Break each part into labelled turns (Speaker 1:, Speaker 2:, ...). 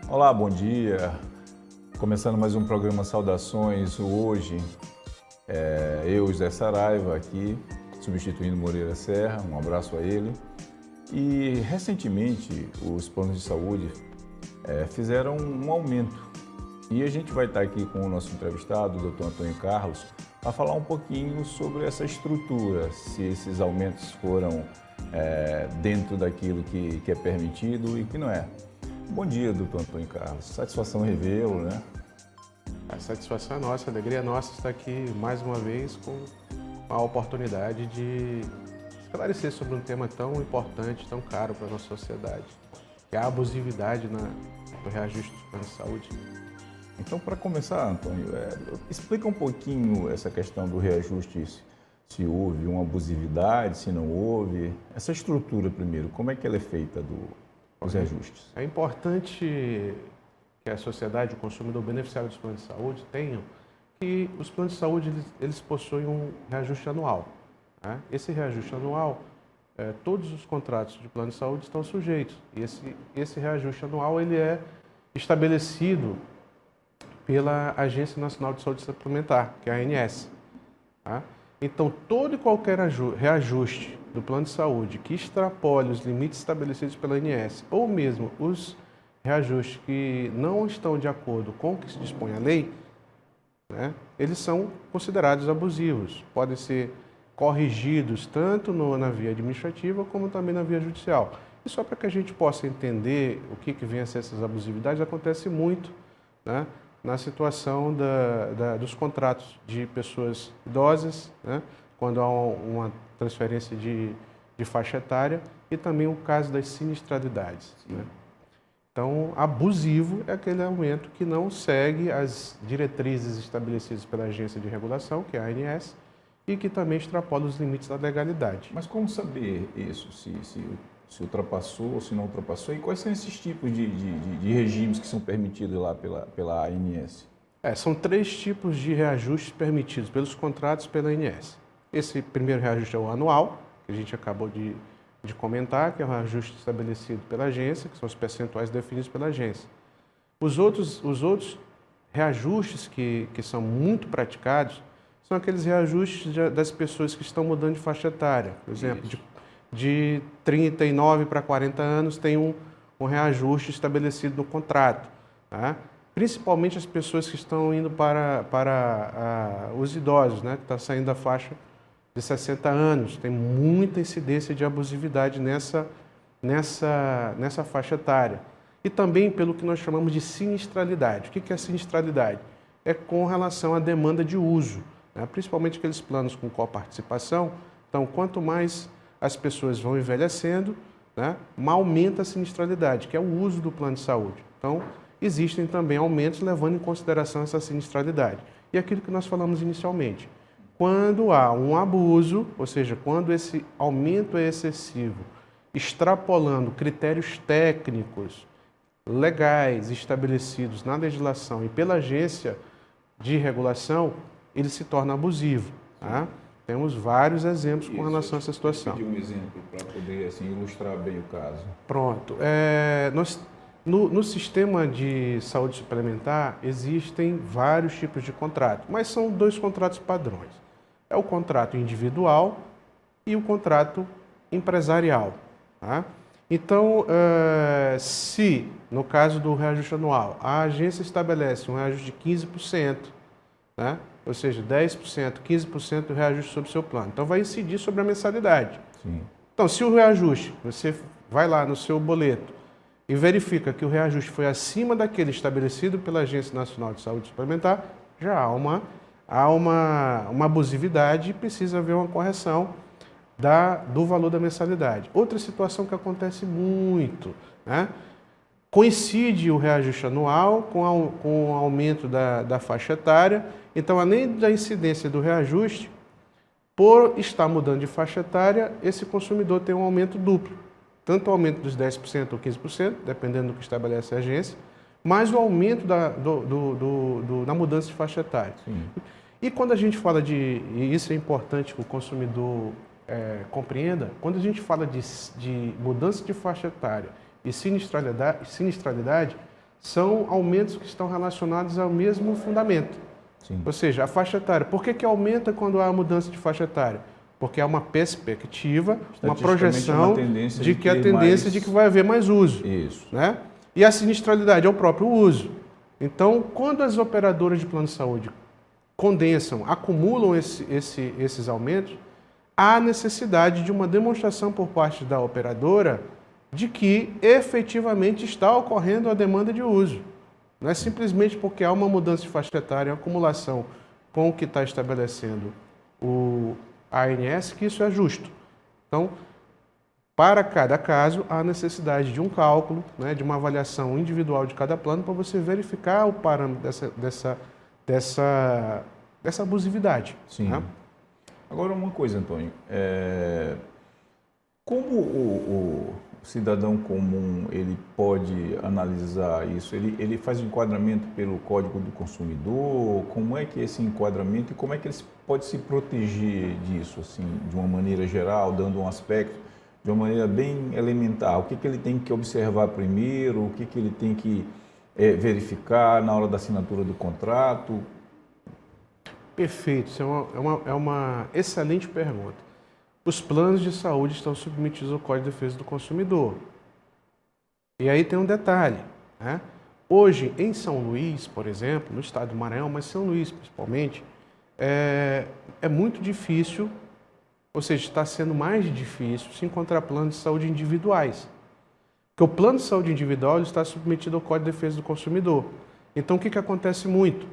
Speaker 1: Olá, bom dia. Começando mais um programa Saudações. Hoje, eu, José Saraiva, aqui, substituindo Moreira Serra, um abraço a ele. E, recentemente, os planos de saúde fizeram um aumento. E a gente vai estar aqui com o nosso entrevistado, o Dr. Antônio Carlos, para falar um pouquinho sobre essa estrutura, se esses aumentos foram dentro daquilo que é permitido e que não é. Bom dia, doutor Antônio Carlos. Satisfação revê-lo, né?
Speaker 2: A satisfação é nossa, a alegria é nossa estar aqui mais uma vez com a oportunidade de esclarecer sobre um tema tão importante, tão caro para a nossa sociedade, que é a abusividade no reajuste dos planos de saúde.
Speaker 1: Então, para começar, Antônio, explica um pouquinho essa questão do reajuste, se houve uma abusividade, se não houve. Essa estrutura, primeiro, como é que ela é feita dos reajustes?
Speaker 2: É importante que a sociedade, o consumidor, o beneficiário dos planos de saúde tenham que os planos de saúde eles possuem um reajuste anual. Né? Esse reajuste anual, todos os contratos de plano de saúde estão sujeitos. E esse reajuste anual ele é estabelecido pela Agência Nacional de Saúde Suplementar, que é a ANS. Tá? Então, todo e qualquer reajuste do plano de saúde que extrapole os limites estabelecidos pela ANS, ou mesmo os reajustes que não estão de acordo com o que se dispõe a lei, né, eles são considerados abusivos. Podem ser corrigidos tanto na via administrativa como também na via judicial. E só para que a gente possa entender o que vem a ser essas abusividades, acontece muito, né, na situação dos contratos de pessoas idosas, né, quando há uma transferência de faixa etária, e também o caso das sinistralidades. Né? Então, abusivo é aquele aumento que não segue as diretrizes estabelecidas pela Agência de Regulação, que é a ANS, e que também extrapola os limites da legalidade.
Speaker 1: Mas como saber isso, se ultrapassou ou se não ultrapassou, e quais são esses tipos de regimes que são permitidos lá pela ANS?
Speaker 2: São 3 tipos de reajustes permitidos pelos contratos pela ANS. Esse primeiro reajuste é o anual, que a gente acabou de comentar, que é o reajuste estabelecido pela agência, que são os percentuais definidos pela agência. Os outros reajustes que são muito praticados são aqueles reajustes das pessoas que estão mudando de faixa etária. Por exemplo, de 39 para 40 anos tem um reajuste estabelecido no contrato. Tá? Principalmente as pessoas que estão indo para os idosos, né? Que estão saindo da faixa de 60 anos. Tem muita incidência de abusividade nessa faixa etária. E também pelo que nós chamamos de sinistralidade. O que é a sinistralidade? É com relação à demanda de uso, né? Principalmente aqueles planos com coparticipação. Então, quanto mais as pessoas vão envelhecendo, né, aumenta a sinistralidade, que é o uso do plano de saúde. Então, existem também aumentos levando em consideração essa sinistralidade. E aquilo que nós falamos inicialmente, quando há um abuso, ou seja, quando esse aumento é excessivo, extrapolando critérios técnicos, legais, estabelecidos na legislação e pela agência de regulação, ele se torna abusivo. Tá? Temos vários exemplos com relação a essa situação.
Speaker 1: Vou pedir um exemplo para poder ilustrar bem o caso.
Speaker 2: Pronto. No sistema de saúde suplementar, existem vários tipos de contrato, mas são 2 contratos padrões. É o contrato individual e o contrato empresarial. Tá? Então, se, no caso do reajuste anual, a agência estabelece um reajuste de 15%, né? Ou seja, 10%, 15% do reajuste sobre o seu plano. Então, vai incidir sobre a mensalidade.
Speaker 1: Sim.
Speaker 2: Então, se o reajuste, você vai lá no seu boleto e verifica que o reajuste foi acima daquele estabelecido pela Agência Nacional de Saúde Suplementar, já há uma abusividade e precisa haver uma correção do valor da mensalidade. Outra situação que acontece muito, né? Coincide o reajuste anual com o aumento da faixa etária. Então, além da incidência do reajuste, por estar mudando de faixa etária, esse consumidor tem um aumento duplo. Tanto o aumento dos 10% ou 15%, dependendo do que estabelece a agência, mais o aumento da mudança de faixa etária. Sim. E quando a gente fala e isso é importante que o consumidor compreenda, quando a gente fala de mudança de faixa etária e sinistralidade, são aumentos que estão relacionados ao mesmo fundamento.
Speaker 1: Sim.
Speaker 2: Ou seja, a faixa etária. Por que aumenta quando há mudança de faixa etária? Porque há uma perspectiva, uma projeção de que a tendência de que vai haver mais uso.
Speaker 1: Isso.
Speaker 2: Né? E a sinistralidade é o próprio uso. Então, quando as operadoras de plano de saúde condensam, acumulam esses aumentos, há necessidade de uma demonstração por parte da operadora de que efetivamente está ocorrendo a demanda de uso. Não é simplesmente porque há uma mudança de faixa etária, uma acumulação com o que está estabelecendo a ANS, que isso é justo. Então, para cada caso, há necessidade de um cálculo, né, de uma avaliação individual de cada plano para você verificar o parâmetro dessa abusividade.
Speaker 1: Sim.
Speaker 2: Né?
Speaker 1: Agora, uma coisa, Antônio. Como o cidadão comum ele pode analisar isso? Ele faz o enquadramento pelo Código do Consumidor? Como é que é esse enquadramento e como é que ele pode se proteger disso, assim, de uma maneira geral, dando um aspecto, de uma maneira bem elementar? O que ele tem que observar primeiro? O que ele tem que verificar na hora da assinatura do contrato?
Speaker 2: Perfeito, isso é uma excelente pergunta. Os planos de saúde estão submetidos ao Código de Defesa do Consumidor. E aí tem um detalhe, né? Hoje, em São Luís, por exemplo, no estado do Maranhão, mas São Luís principalmente, é muito difícil, ou seja, está sendo mais difícil se encontrar planos de saúde individuais. Porque o plano de saúde individual está submetido ao Código de Defesa do Consumidor. Então, o que acontece muito?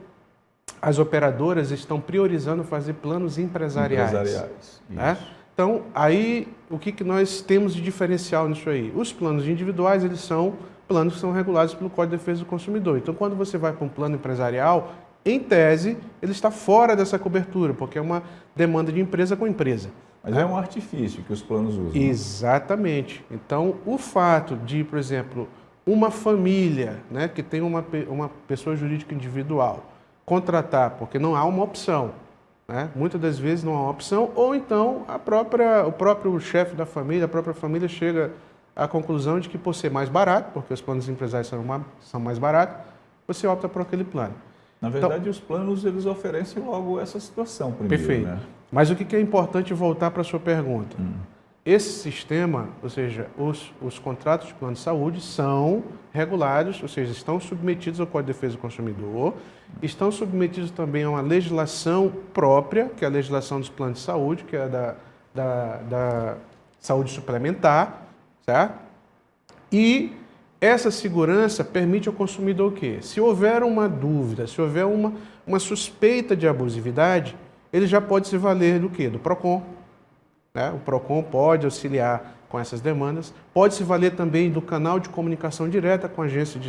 Speaker 2: As operadoras estão priorizando fazer planos empresariais. Né? Então, aí, o que nós temos de diferencial nisso aí? Os planos individuais, eles são planos que são regulados pelo Código de Defesa do Consumidor. Então, quando você vai para um plano empresarial, em tese, ele está fora dessa cobertura, porque é uma demanda de empresa com empresa.
Speaker 1: Mas é um artifício que os planos usam.
Speaker 2: Exatamente. Então, o fato de, por exemplo, uma família, né, que tem uma pessoa jurídica individual, contratar, porque não há uma opção, né? Muitas das vezes não há uma opção, ou então o próprio chefe da família, a própria família chega à conclusão de que por ser mais barato, porque os planos empresariais são mais baratos, você opta por aquele plano.
Speaker 1: Na verdade, então, os planos eles oferecem logo essa situação primeiro.
Speaker 2: Perfeito.
Speaker 1: Né?
Speaker 2: Mas o que é importante voltar para a sua pergunta? Esse sistema, ou seja, os contratos de plano de saúde são regulados, ou seja, estão submetidos ao Código de Defesa do Consumidor, estão submetidos também a uma legislação própria, que é a legislação dos planos de saúde, que é da saúde suplementar, certo? E essa segurança permite ao consumidor o quê? Se houver uma dúvida, se houver uma suspeita de abusividade, ele já pode se valer do quê? Do PROCON. Né? O PROCON pode auxiliar com essas demandas, pode se valer também do canal de comunicação direta com a Agência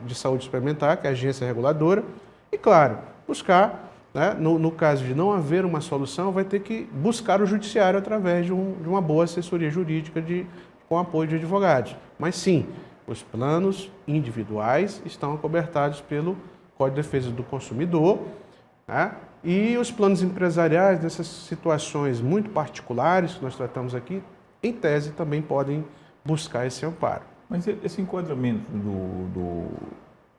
Speaker 2: de Saúde Suplementar, que é a agência reguladora, e, claro, buscar, né? No caso de não haver uma solução, vai ter que buscar o judiciário através de uma boa assessoria jurídica com apoio de advogados. Mas, sim, os planos individuais estão acobertados pelo Código de Defesa do Consumidor, né? E os planos empresariais, nessas situações muito particulares que nós tratamos aqui, em tese também podem buscar esse amparo.
Speaker 1: Mas esse enquadramento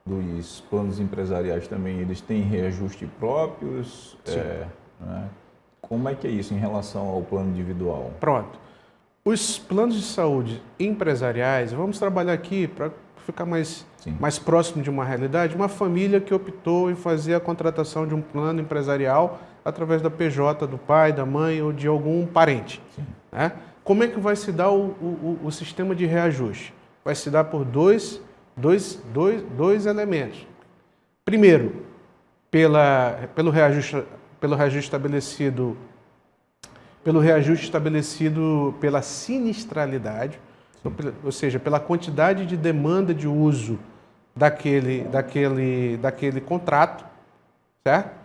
Speaker 1: dos planos empresariais também, eles têm reajuste próprios? Né? Como é que é isso em relação ao plano individual?
Speaker 2: Pronto. Os planos de saúde empresariais, vamos trabalhar aqui para ficar mais próximo de uma realidade, uma família que optou em fazer a contratação de um plano empresarial através da PJ do pai, da mãe ou de algum parente. Né? Como é que vai se dar o sistema de reajuste? Vai se dar por dois elementos. Primeiro, pelo reajuste estabelecido pela sinistralidade, ou seja, pela quantidade de demanda de uso daquele contrato, certo?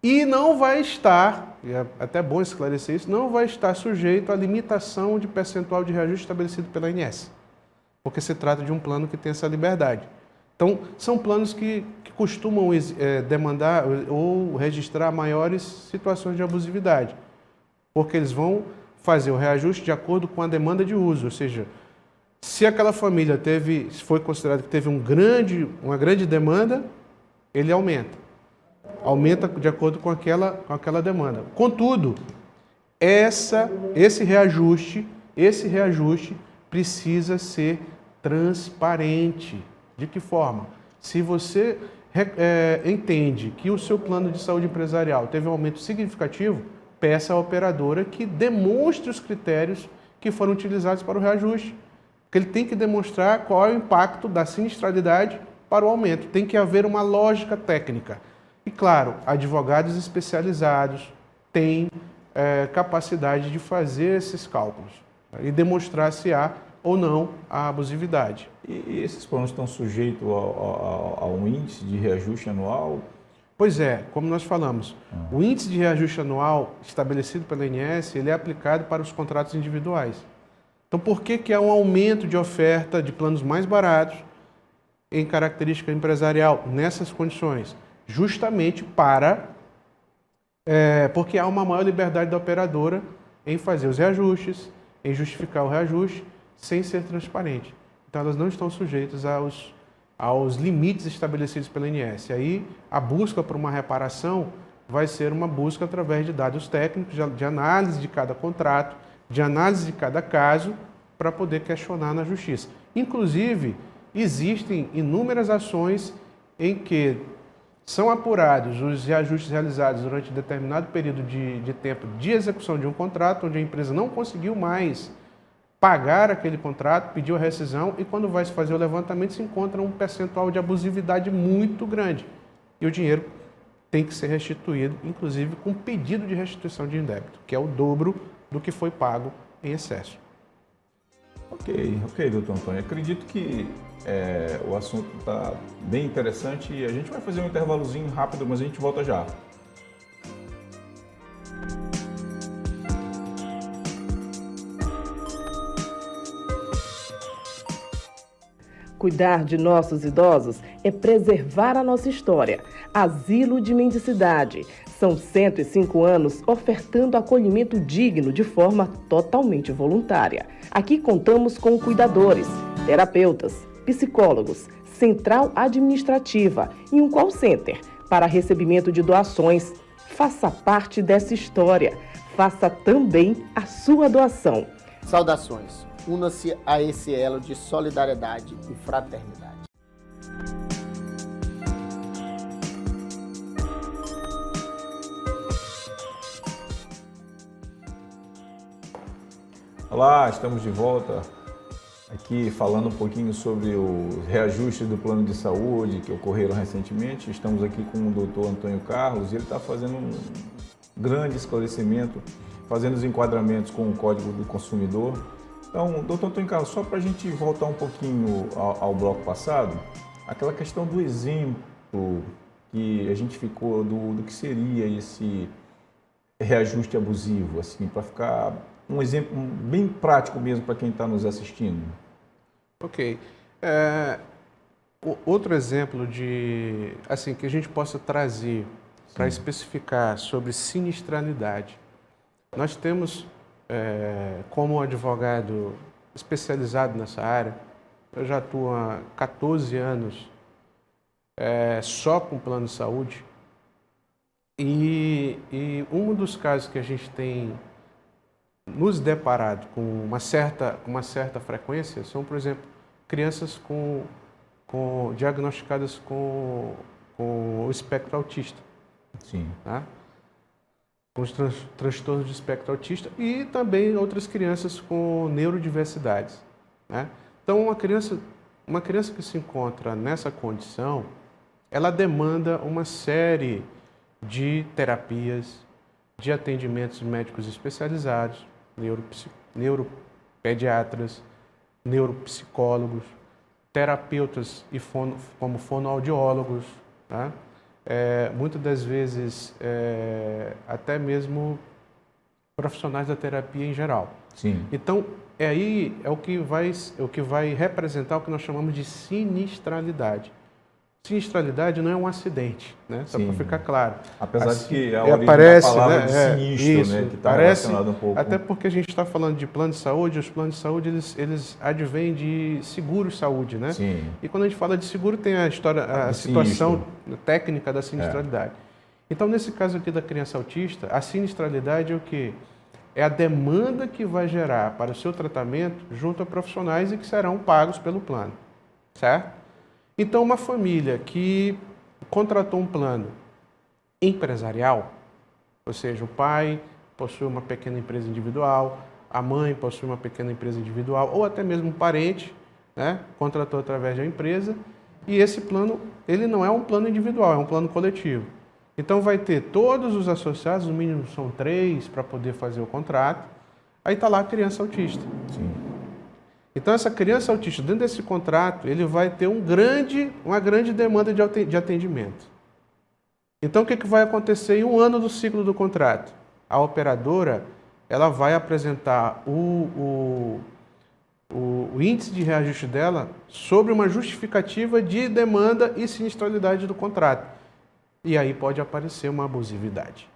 Speaker 2: E não vai estar, e é até bom esclarecer isso, não vai estar sujeito à limitação de percentual de reajuste estabelecido pela ANS, porque se trata de um plano que tem essa liberdade. Então, são planos que costumam demandar ou registrar maiores situações de abusividade, porque eles vão fazer o reajuste de acordo com a demanda de uso, ou seja, Se aquela família foi considerado que teve uma grande demanda, ele aumenta. Aumenta de acordo com aquela demanda. Contudo, esse reajuste precisa ser transparente. De que forma? Se você entende que o seu plano de saúde empresarial teve um aumento significativo, peça à operadora que demonstre os critérios que foram utilizados para o reajuste. Porque ele tem que demonstrar qual é o impacto da sinistralidade para o aumento. Tem que haver uma lógica técnica. E, claro, advogados especializados têm capacidade de fazer esses cálculos e demonstrar se há ou não a abusividade.
Speaker 1: E esses planos estão sujeitos a um índice de reajuste anual?
Speaker 2: Pois é, como nós falamos, o índice de reajuste anual estabelecido pela ANS, ele é aplicado para os contratos individuais. Então, por que há um aumento de oferta de planos mais baratos em característica empresarial nessas condições? Justamente porque há uma maior liberdade da operadora em fazer os reajustes, em justificar o reajuste, sem ser transparente. Então, elas não estão sujeitas aos limites estabelecidos pela ANS. Aí, a busca por uma reparação vai ser uma busca através de dados técnicos, de análise de cada contrato, de análise de cada caso, para poder questionar na justiça. Inclusive, existem inúmeras ações em que são apurados os reajustes realizados durante determinado período de tempo de execução de um contrato, onde a empresa não conseguiu mais pagar aquele contrato, pediu a rescisão, e quando vai se fazer o levantamento se encontra um percentual de abusividade muito grande. E o dinheiro tem que ser restituído, inclusive com pedido de restituição de indébito, que é o dobro do que foi pago em excesso.
Speaker 1: Ok, doutor Antônio. Acredito que o assunto está bem interessante e a gente vai fazer um intervalozinho rápido, mas a gente volta já.
Speaker 3: Cuidar de nossos idosos é preservar a nossa história. Asilo de Mendicidade. São 105 anos ofertando acolhimento digno de forma totalmente voluntária. Aqui contamos com cuidadores, terapeutas, psicólogos, central administrativa e um call center para recebimento de doações. Faça parte dessa história. Faça também a sua doação.
Speaker 4: Saudações. Una-se a esse elo de solidariedade e fraternidade.
Speaker 1: Olá, estamos de volta aqui falando um pouquinho sobre os reajustes do plano de saúde que ocorreram recentemente. Estamos aqui com o doutor Antônio Carlos e ele está fazendo um grande esclarecimento, fazendo os enquadramentos com o Código do Consumidor. Então, doutor Antônio Carlos, só para a gente voltar um pouquinho ao bloco passado, aquela questão do exemplo que a gente ficou do que seria esse reajuste abusivo, assim, para ficar um exemplo bem prático mesmo para quem está nos assistindo.
Speaker 2: Ok. Outro exemplo que a gente possa trazer para especificar sobre sinistralidade. Nós temos, como advogado especializado nessa área, eu já atuo há 14 anos só com plano de saúde, e um dos casos que a gente tem nos deparado com uma certa frequência são, por exemplo, crianças diagnosticadas com o espectro autista.
Speaker 1: Sim.
Speaker 2: Tá? Com os transtornos de espectro autista e também outras crianças com neurodiversidades. Né? Então, uma criança que se encontra nessa condição, ela demanda uma série de terapias, de atendimentos médicos especializados, neuropediatras, neuropsicólogos, terapeutas como fonoaudiólogos, tá? Muitas das vezes até mesmo profissionais da terapia em geral.
Speaker 1: Sim.
Speaker 2: Então, o que vai representar o que nós chamamos de sinistralidade. Sinistralidade não é um acidente, né? Só para ficar claro.
Speaker 1: Apesar de que a
Speaker 2: origem
Speaker 1: origem da palavra
Speaker 2: né?
Speaker 1: de sinistro,
Speaker 2: Isso,
Speaker 1: né? Que está
Speaker 2: parece,
Speaker 1: relacionado um pouco.
Speaker 2: até porque a gente está falando de plano de saúde, os planos de saúde eles advêm de seguro-saúde, né?
Speaker 1: Sim.
Speaker 2: E quando a gente fala de seguro, tem a história, a situação técnica da sinistralidade. Então, nesse caso aqui da criança autista, a sinistralidade é o quê? É a demanda que vai gerar para o seu tratamento junto a profissionais e que serão pagos pelo plano, certo? Então, uma família que contratou um plano empresarial, ou seja, o pai possui uma pequena empresa individual, a mãe possui uma pequena empresa individual, ou até mesmo um parente, né, contratou através de uma empresa, e esse plano, ele não é um plano individual, é um plano coletivo. Então vai ter todos os associados, no mínimo são 3 para poder fazer o contrato, aí está lá a criança autista.
Speaker 1: Sim.
Speaker 2: Então essa criança autista, dentro desse contrato, ele vai ter uma grande demanda de atendimento. Então o que vai acontecer em um ano do ciclo do contrato? A operadora ela vai apresentar o índice de reajuste dela sobre uma justificativa de demanda e sinistralidade do contrato. E aí pode aparecer uma abusividade.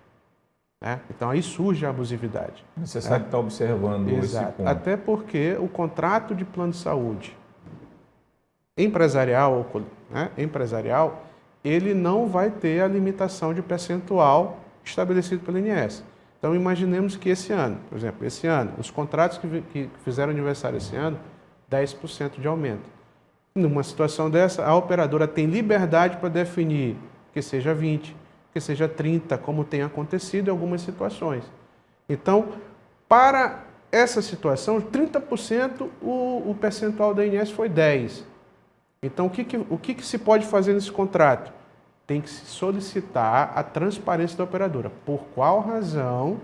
Speaker 2: Né? Então aí surge a abusividade.
Speaker 1: É necessário estar observando esse ponto.
Speaker 2: Até porque o contrato de plano de saúde empresarial, né, ele não vai ter a limitação de percentual estabelecido pelo INSS. Então imaginemos que esse ano, por exemplo, os contratos que fizeram aniversário esse ano, 10% de aumento. Numa situação dessa, a operadora tem liberdade para definir que seja 20%, que seja 30%, como tem acontecido em algumas situações. Então, para essa situação, 30% o percentual da INSS foi 10%. Então, o que se pode fazer nesse contrato? Tem que se solicitar a transparência da operadora. Por qual razão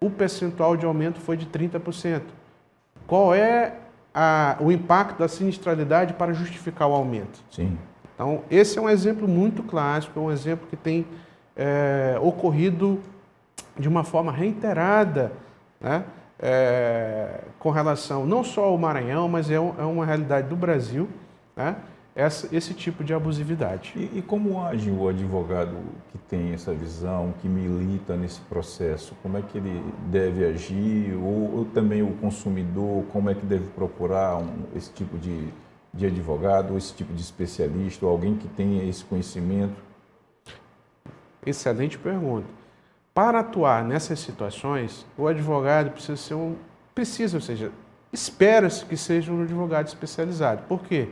Speaker 2: o percentual de aumento foi de 30%? Qual é o impacto da sinistralidade para justificar o aumento?
Speaker 1: Sim.
Speaker 2: Então, esse é um exemplo muito clássico, é um exemplo que tem ocorrido de uma forma reiterada, né? Com relação não só ao Maranhão, mas é uma realidade do Brasil, né? Esse tipo de abusividade.
Speaker 1: E como age o advogado que tem essa visão, que milita nesse processo? Como é que ele deve agir? Ou também o consumidor, como é que deve procurar esse tipo de advogado, ou esse tipo de especialista, ou alguém que tenha esse conhecimento?
Speaker 2: Excelente pergunta. Para atuar nessas situações, o advogado ou seja, espera-se que seja um advogado especializado. Por quê?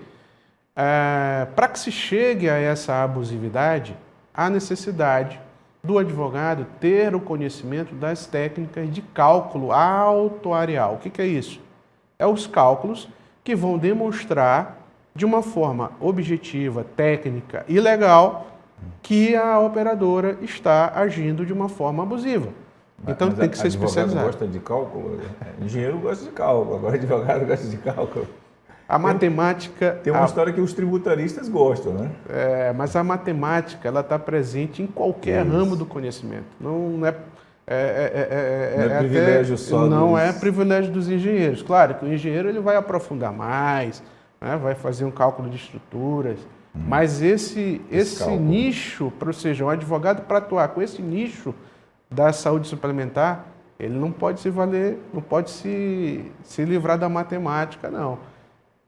Speaker 2: Para que se chegue a essa abusividade, há necessidade do advogado ter o conhecimento das técnicas de cálculo autuarial. O que é isso? É os cálculos que vão demonstrar de uma forma objetiva, técnica e legal que a operadora está agindo de uma forma abusiva. Então tem que ser especializado.
Speaker 1: Advogado gosta de cálculo? Engenheiro gosta de cálculo, agora advogado gosta de cálculo.
Speaker 2: A matemática...
Speaker 1: Tem uma história que os tributaristas gostam, né?
Speaker 2: Mas a matemática ela está presente em qualquer ramo do conhecimento. Não é
Speaker 1: privilégio só
Speaker 2: não é privilégio dos engenheiros. Claro que o engenheiro ele vai aprofundar mais, né? Vai fazer um cálculo de estruturas, mas esse nicho, ou seja, um advogado para atuar com esse nicho da saúde suplementar, ele não pode se livrar da matemática, não.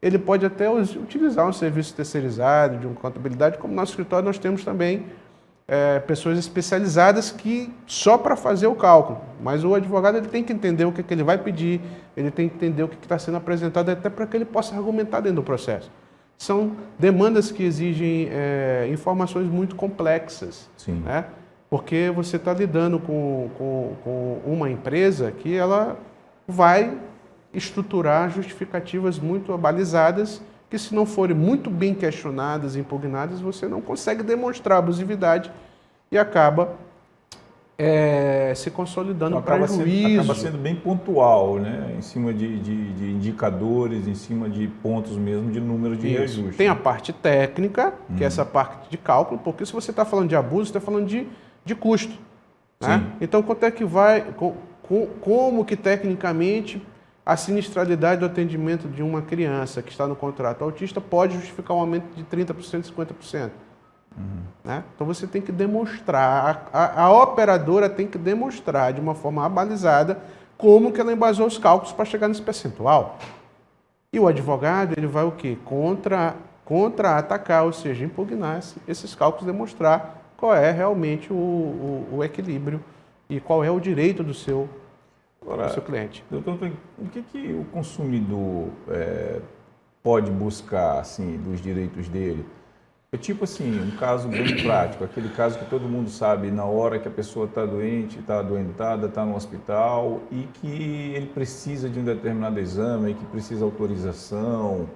Speaker 2: Ele pode até utilizar um serviço terceirizado, de uma contabilidade, como no nosso escritório nós temos também pessoas especializadas que só para fazer o cálculo. Mas o advogado ele tem que entender o que ele vai pedir, ele tem que entender o que está sendo apresentado, até para que ele possa argumentar dentro do processo. São demandas que exigem informações muito complexas.
Speaker 1: Sim.
Speaker 2: Né? Porque você está lidando com uma empresa que ela vai estruturar justificativas muito balizadas que, se não forem muito bem questionadas e impugnadas, você não consegue demonstrar abusividade e acaba se consolidando
Speaker 1: então,
Speaker 2: prejuízo.
Speaker 1: Acaba sendo bem pontual, né? Em cima de indicadores, em cima de pontos mesmo, de número de reajuste.
Speaker 2: Tem a parte técnica, que é essa parte de cálculo, porque se você está falando de abuso, você está falando de custo. Né? Então, quanto é que vai, como que tecnicamente a sinistralidade do atendimento de uma criança que está no contrato autista pode justificar um aumento de 30%, 50%. Né? Então você tem que demonstrar, a operadora tem que demonstrar de uma forma abalizada como que ela embasou os cálculos para chegar nesse percentual. E o advogado, ele vai o quê? Contra-atacar, ou seja, impugnar esses cálculos, demonstrar qual é realmente o equilíbrio e qual é o direito do seu cliente.
Speaker 1: Doutor, o que o consumidor pode buscar assim, dos direitos dele? É tipo assim, um caso bem prático, aquele caso que todo mundo sabe na hora que a pessoa está doente, está adoentada, está no hospital e que ele precisa de um determinado exame, que precisa de autorização.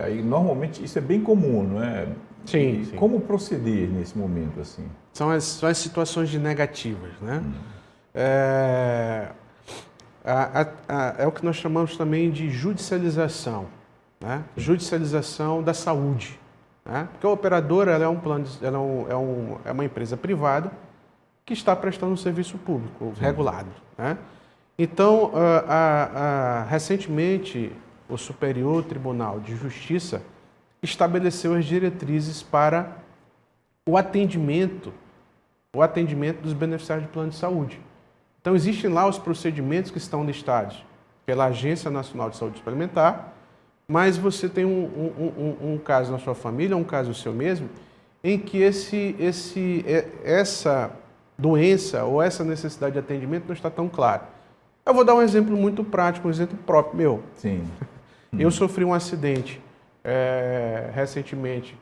Speaker 1: Aí normalmente isso é bem comum, não é?
Speaker 2: Sim, sim.
Speaker 1: Como proceder nesse momento assim?
Speaker 2: São as situações de negativas, né? É o que nós chamamos também de judicialização, né? Judicialização da saúde. Porque a operadora ela é uma empresa privada que está prestando um serviço público regulado. Né? Então, recentemente, o Superior Tribunal de Justiça estabeleceu as diretrizes para o atendimento dos beneficiários de plano de saúde. Então, existem lá os procedimentos que estão listados pela Agência Nacional de Saúde Suplementar, mas você tem um caso na sua família, um caso seu mesmo, em que essa doença ou essa necessidade de atendimento não está tão clara. Eu vou dar um exemplo muito prático, um exemplo próprio meu.
Speaker 1: Sim.
Speaker 2: Eu sofri um acidente recentemente,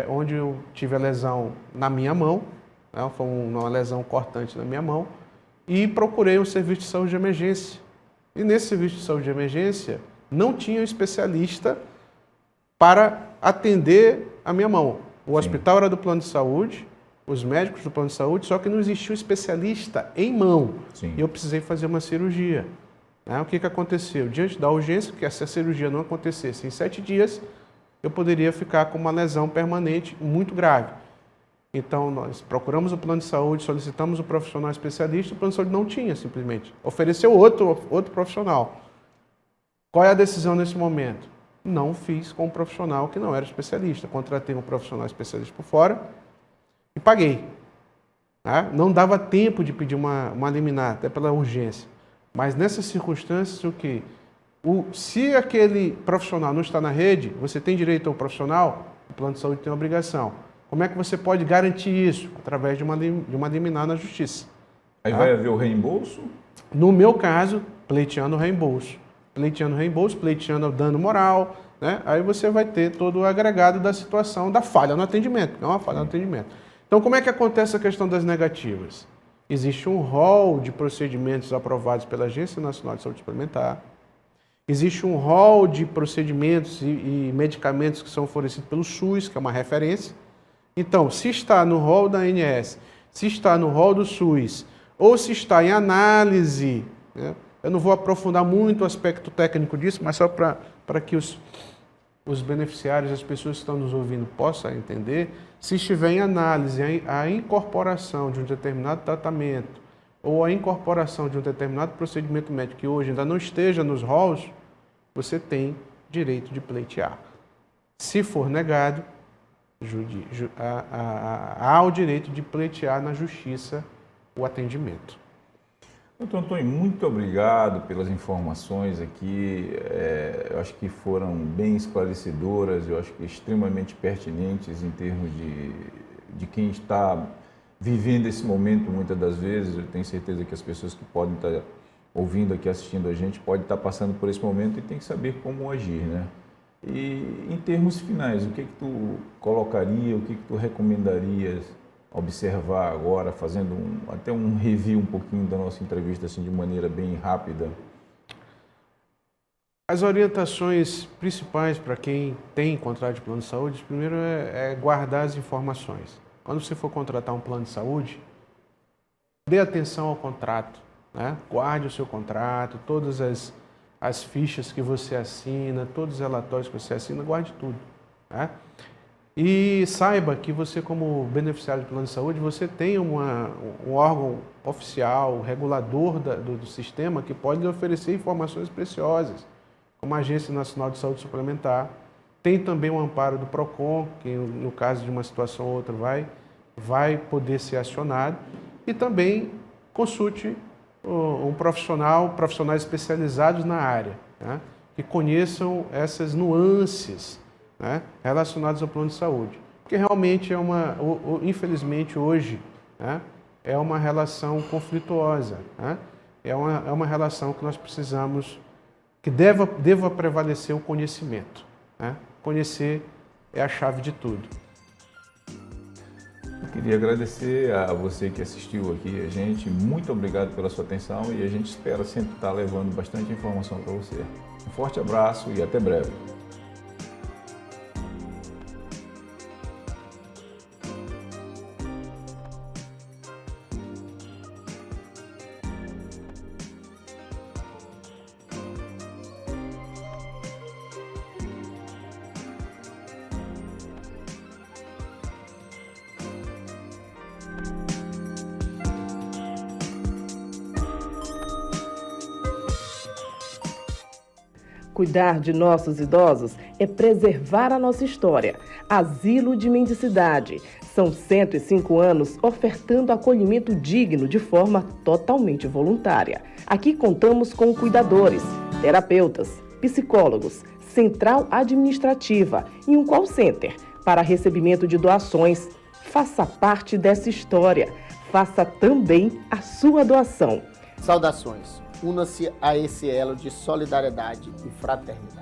Speaker 2: onde eu tive a lesão na minha mão, né? Foi uma lesão cortante na minha mão, e procurei um serviço de saúde de emergência. E nesse serviço de saúde de emergência, não tinha um especialista para atender a minha mão. O hospital era do plano de saúde, os médicos do plano de saúde, só que não existia um especialista em mão.
Speaker 1: Sim.
Speaker 2: E eu precisei fazer uma cirurgia. O que aconteceu? Diante da urgência, que se a cirurgia não acontecesse em 7 dias, eu poderia ficar com uma lesão permanente muito grave. Então, nós procuramos o plano de saúde, solicitamos o profissional especialista, o plano de saúde não tinha, simplesmente. Ofereceu outro profissional. Qual é a decisão nesse momento? Não fiz com um profissional que não era especialista. Contratei um profissional especialista por fora e paguei. Não dava tempo de pedir uma liminar, até pela urgência. Mas nessas circunstâncias, o quê? Se aquele profissional não está na rede, você tem direito ao profissional, o plano de saúde tem obrigação. Como é que você pode garantir isso? Através de uma liminar na justiça.
Speaker 1: Aí vai haver o reembolso?
Speaker 2: No meu caso, pleiteando o reembolso. Pleiteando o dano moral, né? Aí você vai ter todo o agregado da situação da falha no atendimento, é uma falha no atendimento. Então, como é que acontece a questão das negativas? Existe um rol de procedimentos aprovados pela Agência Nacional de Saúde Suplementar, existe um rol de procedimentos e medicamentos que são fornecidos pelo SUS, que é uma referência. Então, se está no rol da ANS, se está no rol do SUS, ou se está em análise, né? Eu não vou aprofundar muito o aspecto técnico disso, mas só para que os beneficiários, as pessoas que estão nos ouvindo possam entender, se estiver em análise a incorporação de um determinado tratamento ou a incorporação de um determinado procedimento médico que hoje ainda não esteja nos rolos, você tem direito de pleitear. Se for negado, há o direito de pleitear na justiça o atendimento.
Speaker 1: Doutor Antônio, muito obrigado pelas informações aqui. Eu acho que foram bem esclarecedoras, eu acho que extremamente pertinentes em termos de quem está vivendo esse momento muitas das vezes. Eu tenho certeza que as pessoas que podem estar ouvindo aqui, assistindo a gente, podem estar passando por esse momento e tem que saber como agir, né? E em termos finais, o que tu colocaria, o que tu recomendarias observar agora, fazendo até um review um pouquinho da nossa entrevista assim, de maneira bem rápida?
Speaker 2: As orientações principais para quem tem contrato de plano de saúde, primeiro é guardar as informações. Quando você for contratar um plano de saúde, dê atenção ao contrato, né? Guarde o seu contrato, todas as fichas que você assina, todos os relatórios que você assina, guarde tudo, né? E saiba que você, como beneficiário do plano de saúde, você tem um órgão oficial, regulador do sistema, que pode lhe oferecer informações preciosas, como a Agência Nacional de Saúde Suplementar. Tem também o amparo do PROCON, que no caso de uma situação ou outra vai poder ser acionado. E também consulte profissionais especializados na área, né, que conheçam essas nuances, né, relacionadas ao plano de saúde. Porque realmente infelizmente hoje, né, é uma relação conflituosa, né, é uma relação que nós precisamos, que deva prevalecer o conhecimento, né? Conhecer é a chave de tudo.
Speaker 1: Eu queria agradecer a você que assistiu aqui a gente, muito obrigado pela sua atenção e a gente espera sempre estar levando bastante informação para você. Um forte abraço e até breve.
Speaker 3: Cuidar de nossos idosos é preservar a nossa história. Asilo de Mendicidade. São 105 anos ofertando acolhimento digno de forma totalmente voluntária. Aqui contamos com cuidadores, terapeutas, psicólogos, central administrativa e um call center para recebimento de doações. Faça parte dessa história. Faça também a sua doação.
Speaker 4: Saudações. Una-se a esse elo de solidariedade e fraternidade.